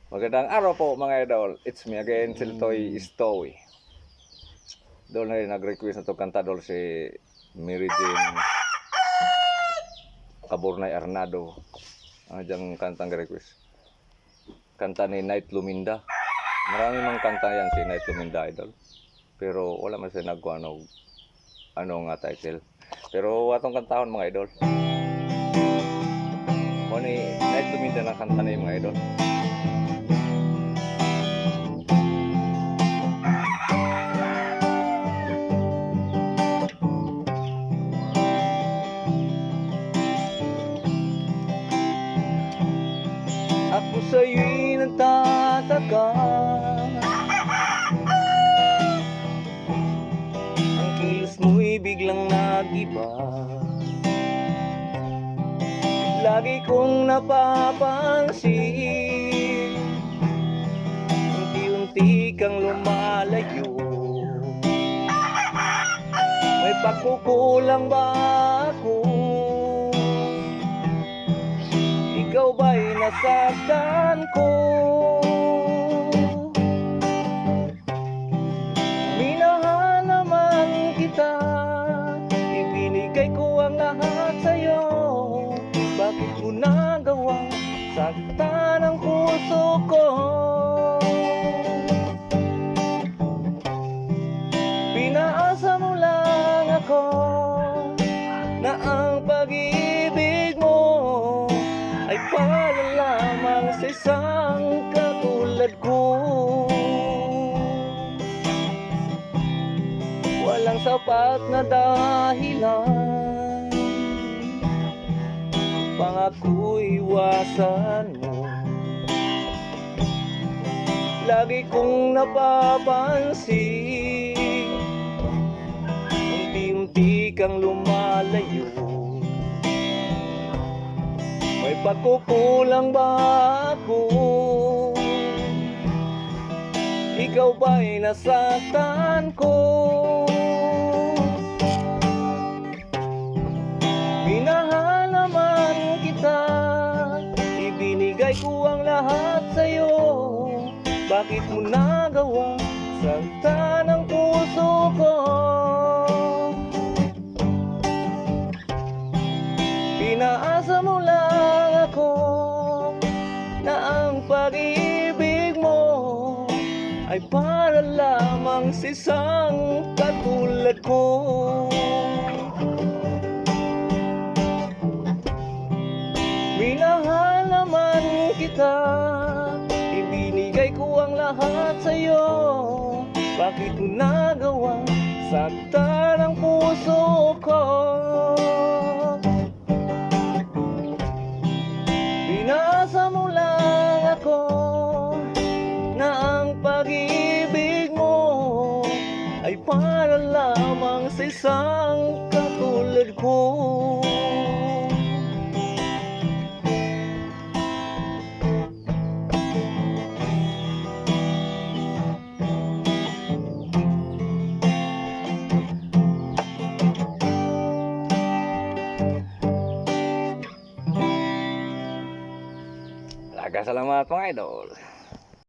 Magandang araw po mga idol. It's me again, Siltoy Stowy. Doon na rin nag-request na itong kanta doon si Mary Jane Caburnay Arnado. Ang diyang kantang request. Kanta ni Night Luminda. Marami mang kanta yan si Night Luminda, idol. Pero wala man siya nagkuha ano nga title. Pero atong kantahon mga idol. O ni Night Luminda na kanta na yung mga idol. Ako sa'yo'y nagtataka, ang kilos mo'y biglang nag-iba. Lagi kong napapansin, unti-unti kang lumalayo. May pagkukulang ba ako? Ikaw ba'y nasaktan ko? Minahal naman kita, ibinigay ko ang lahat sa'yo. Bakit mo nagawang saktan ang puso ko? Pinaasa mo lang ako na ang pag-ibig mo ay para lamang sa isang katulad ko. Walang sapat na dahilan pangako iwasan mo. Lagi kong napapansin, unti-unti kang lumalayo. May pagkukulang ba ako? Ikaw ba'y nasaktan ko? Minahal naman kita, ibinigay ko ang lahat sa'yo. Bakit mo nagawang saktan ang puso ko? Pinaasa mo lang ako na ang pag-ibig mo ay para lamang sa isang katulad ko. Minahal naman kita, ibinigay ko ang lahat sa'yo. Bakit mo nagawang saktan ang puso ko? Pinasa mo lang ako na ang pag-ibig mo ay para lamang sa isang katulad ko. Salamat mga idol.